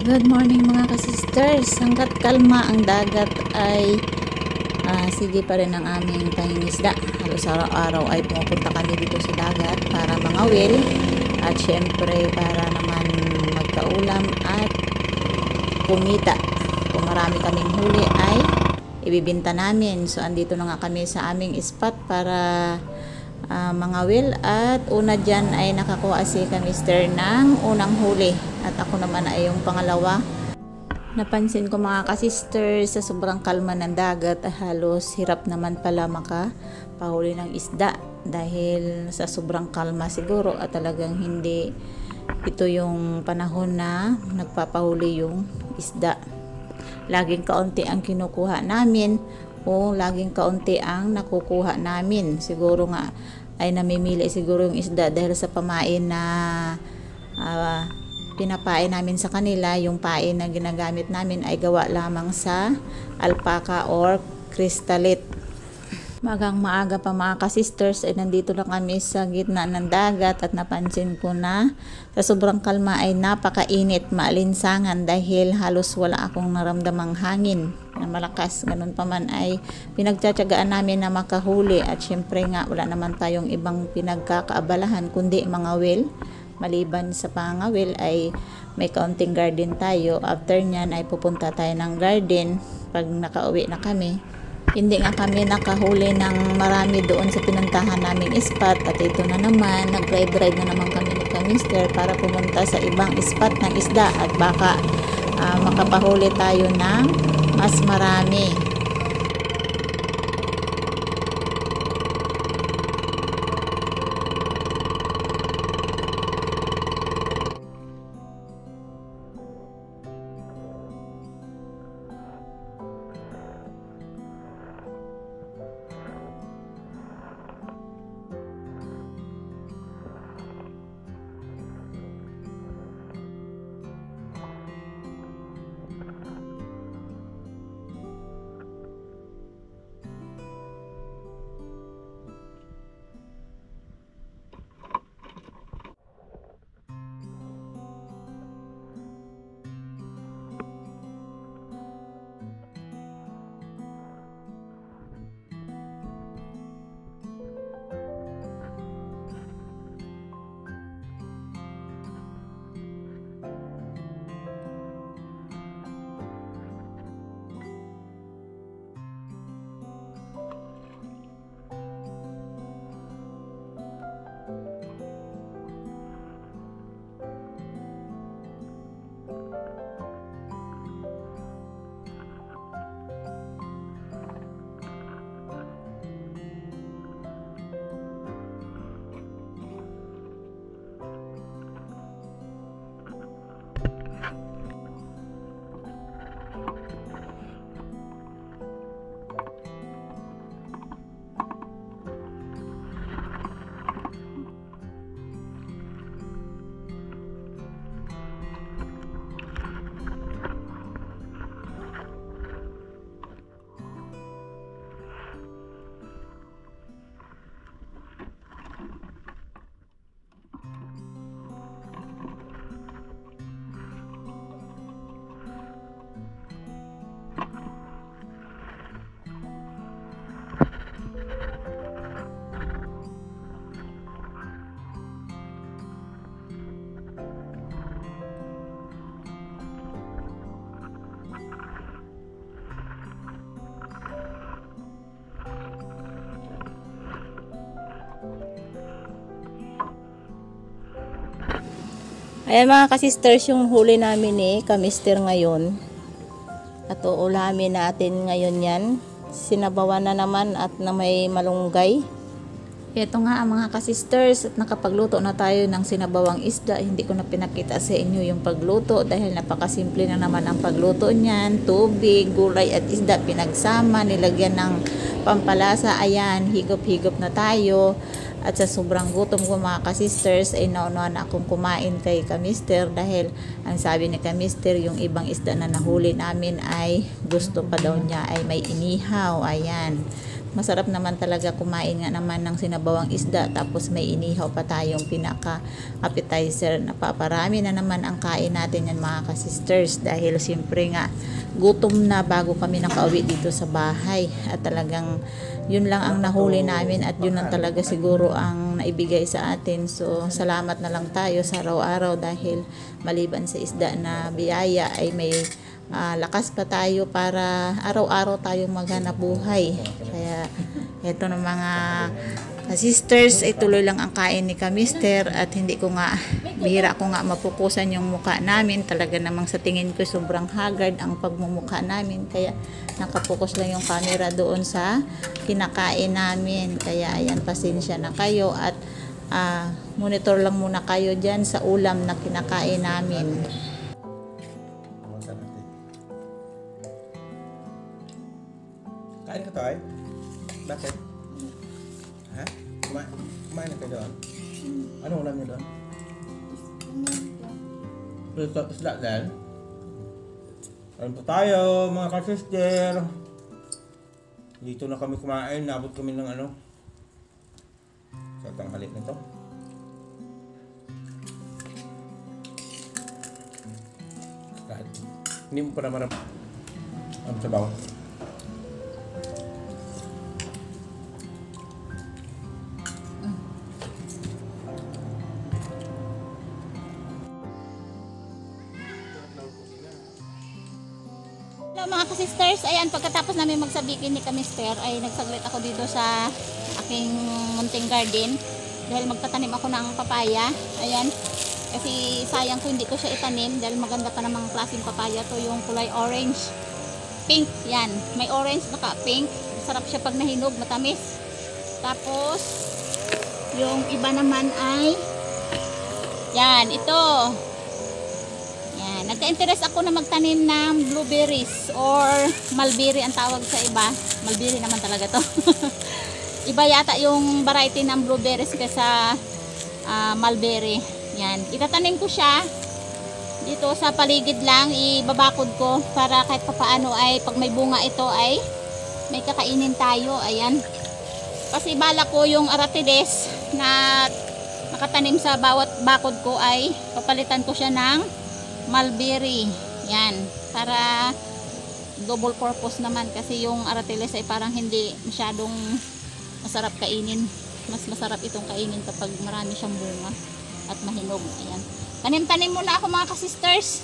Good morning mga ka-sisters. Hanggat kalma ang dagat ay sige pa rin ang aming pangingisda. Halos araw-araw ay pumupunta kami dito sa dagat para mangawil at syempre para naman magkaulam at kumita. Kung marami kaming huli ay ibibinta namin. So andito na nga kami sa aming spot para mangawil at una dyan ay nakakuha si Mister ng unang huli at ako naman ay yung pangalawa. Napansin ko mga ka-sister sa sobrang kalma ng dagat halos hirap naman pala makapahuli ng isda dahil sa sobrang kalma siguro at talagang hindi ito yung panahon na nagpapahuli yung isda. Laging kaunti ang kinukuha namin o laging kaunti ang nakukuha namin. Siguro nga ay namimili siguro yung isda dahil sa pamain na pinapain namin sa kanila. Yung pain na ginagamit namin ay gawa lamang sa alpaca or crystalite. Magang maaga pa mga ka-sisters ay nandito na kami sa gitna ng dagat at napansin ko na sa sobrang kalma ay napakainit, maalinsangan dahil halos wala akong naramdamang hangin na malakas. Ganun pa man ay pinagtsatsagaan namin na makahuli at syempre nga wala naman tayong ibang pinagkakaabalahan kundi mangawil. Maliban sa pangawil ay may kaunting garden tayo. After nyan ay pupunta tayo ng garden pag nakauwi na kami. Hindi nga kami nakahuli ng marami doon sa pinuntahan naming spot at ito na naman, nag-ride na naman kami ni Mister para pumunta sa ibang spot ng isda at baka makapahuli tayo ng mas marami. Ayan mga ka-sisters, yung huli namin Mister ngayon. At uulamin natin ngayon yan. Sinabawan na naman at na may malunggay. Ito nga ang mga ka-sisters at nakapagluto na tayo ng sinabawang isda. Hindi ko na pinakita sa inyo yung pagluto dahil napakasimple na naman ang pagluto niyan. Tubig, gulay at isda pinagsama, nilagyan ng pampalasa. Ayan, higop-higop na tayo. At sa sobrang gutom ko mga ka-sisters ay naunahan akong kumain kay Mister dahil ang sabi ni Mister yung ibang isda na nahuli namin ay gusto pa daw niya ay may inihaw. Ayan. masarap naman talaga kumain nga naman ng sinabawang isda, tapos may inihaw pa tayong pinaka appetizer. Napaparami na naman ang kain natin yan mga ka-sisters, dahil siyempre nga gutom na bago kami nakauwi dito sa bahay, at talagang yun lang ang nahuli namin at yun lang talaga siguro ang naibigay sa atin. So salamat na lang tayo sa araw-araw, dahil maliban sa isda na biyaya ay may lakas pa tayo para araw-araw tayong maghanap buhay. Kaya eto ng mga sisters ay tuloy lang ang kain ni Kamister, at hindi ko nga, bihira ko nga mapukusan yung mukha namin. Talaga namang sa tingin ko sobrang haggard ang pagmumukha namin, kaya nakapokus lang yung camera doon sa kinakain namin. Kaya ayan, pasensya na kayo, at monitor lang muna kayo dyan sa ulam na kinakain namin. Kain ka tayo? Bakit? Ha? Kumain na kayo doon? Ano ulam niyo doon? Isda din? Kain po tayo mga ka-sister. Dito na kami kumain. Nabot kami ng ano sa tanghali nito. Kahit hindi mo pa naman ang sabaw. Hello mga ka-sisters, ayan, pagkatapos namin magsabikin ni Kamister ay nagsaglit ako dito sa aking munting garden, dahil magtatanim ako ng papaya. Ayan, kasi sayang ko hindi ko siya itanim, dahil maganda pa namang klaseng papaya to, yung kulay orange pink. Yan, may orange naka pink, sarap siya pag nahinog, matamis. Tapos yung iba naman ay yan, ito. Yan, nagka-interest ako na magtanim ng blueberries or mulberry ang tawag sa iba. Mulberry naman talaga to. Iba yata yung variety ng blueberries kaysa mulberry. Yan, itatanim ko siya dito sa paligid lang, ibabakod ko para kahit papaano ay pag may bunga ito ay may kakainin tayo. Ayan. Kasi bala ko yung aratides na nakatanim sa bawat bakod ko ay papalitan ko siya ng mulberry. Yan, para double purpose naman, kasi yung aratiles ay parang hindi masyadong masarap kainin. Mas masarap itong kainin kapag marami siyang bunga at mahinog. Ayan, tanim-tanim muna ako mga ka-sisters.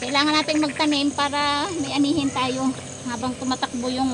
Kailangan nating magtanim para may anihin tayo habang tumatakbo yung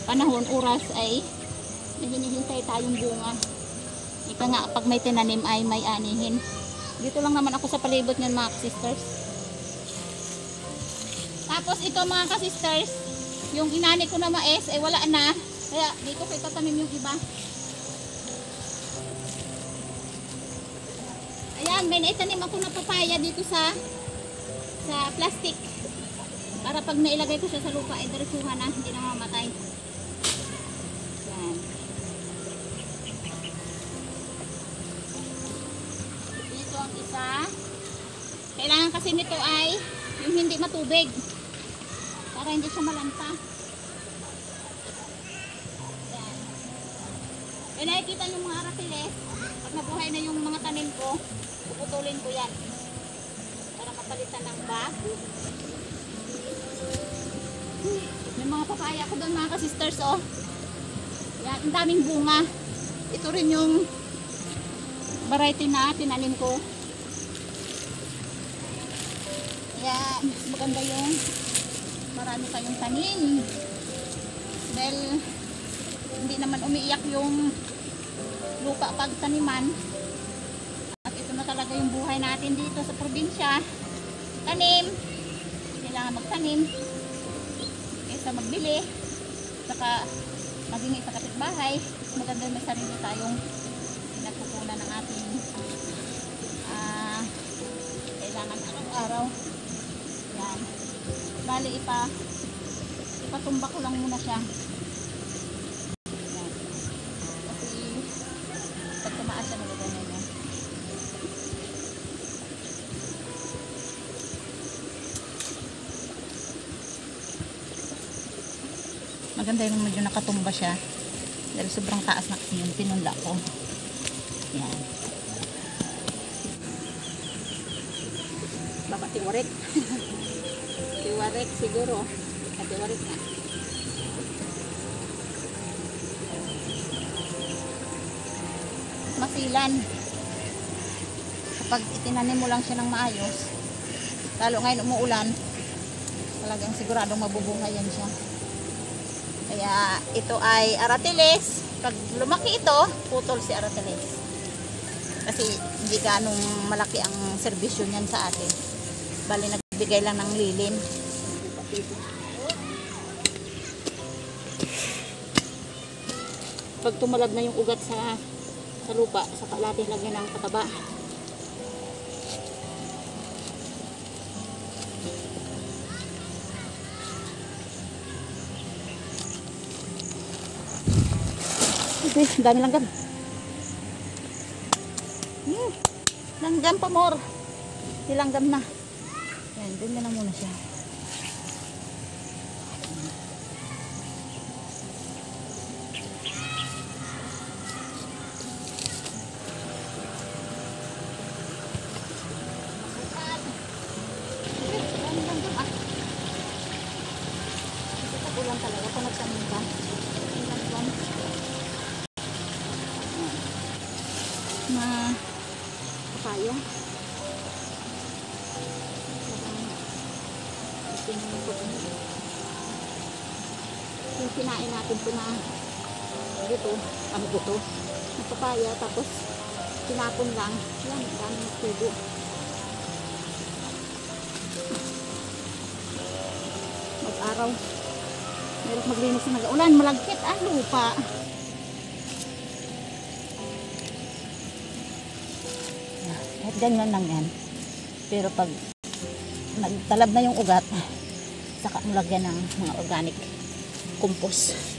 panahon, oras, ay may hinihintay tayong bunga. Ika nga, pag may tinanim ay may anihin. Dito lang naman ako sa palibot ng mga ka-sisters. Tapos ito mga ka-sisters, yung inani ko na mais ay wala na, kaya dito ko itatanim yung iba. Ayan, may naitanim ako na papaya dito sa plastic, para pag nailagay ko siya sa lupa ay diretsuhan na, hindi na mamatay. Ayan. Ang isa, kailangan kasi nito ay yung hindi matubig para hindi siya malanta. Yan. Kaya nakikita yung mga aratiles, pag nabuhay na yung mga tanim ko, puputulin ko yan para mapalitan ng bago. May mga papaya ko doon mga ka-sisters, oh. Yan, ang daming bunga. Ito rin yung variety na tinanim ko. Kaya mas maganda yung marami kayong tanim, dahil hindi naman umiiyak yung lupa pag taniman. At ito na talaga yung buhay natin dito sa probinsya. Tanim, kailangan magtanim kaysa magbili, saka maging sa kapitbahay. Maganda may sarili tayong pinagkukunan ng ating kailangan araw-araw. Yan, bali ipatumba ko lang muna siya. Yan, kasi pag tumaas siya nagaganyan yan. Maganda yung medyo nakatumba siya. Dahil sobrang taas na kasi yung pinunla ko. Yan. Baka tiwarik. Tiwarik siguro. At tiwarik na. Masilan. Kapag itinanim mo lang siya ng maayos, lalo ngayon umuulan, talagang siguradong mabubunga yan siya. Kaya ito ay aratiles. Pag lumaki ito, putol si aratiles. Kasi hindi ganong malaki ang serbisyo niyan sa atin. Bali nagbigay lang ng lilin. Pag tumalab na yung ugat sa lupa, saka natin lagyan ng pataba. Okay, dami langgam. Langgam pa more. Nilanggam na. Yan, ganyan na muna siya. Ulang talaga kung nagsamin ka. Na papaya. Yung kinain natin ito na dito, ano dito, na papaya, tapos tinapon lang. Yan, daming tubo. Mag-araw. Meron maglinis na mag-ulan, malagkit ang lupa. Kahit ganyan lang yan. Pero pag nagtalab na yung ugat, saka mo lagyan ng mga organic compost.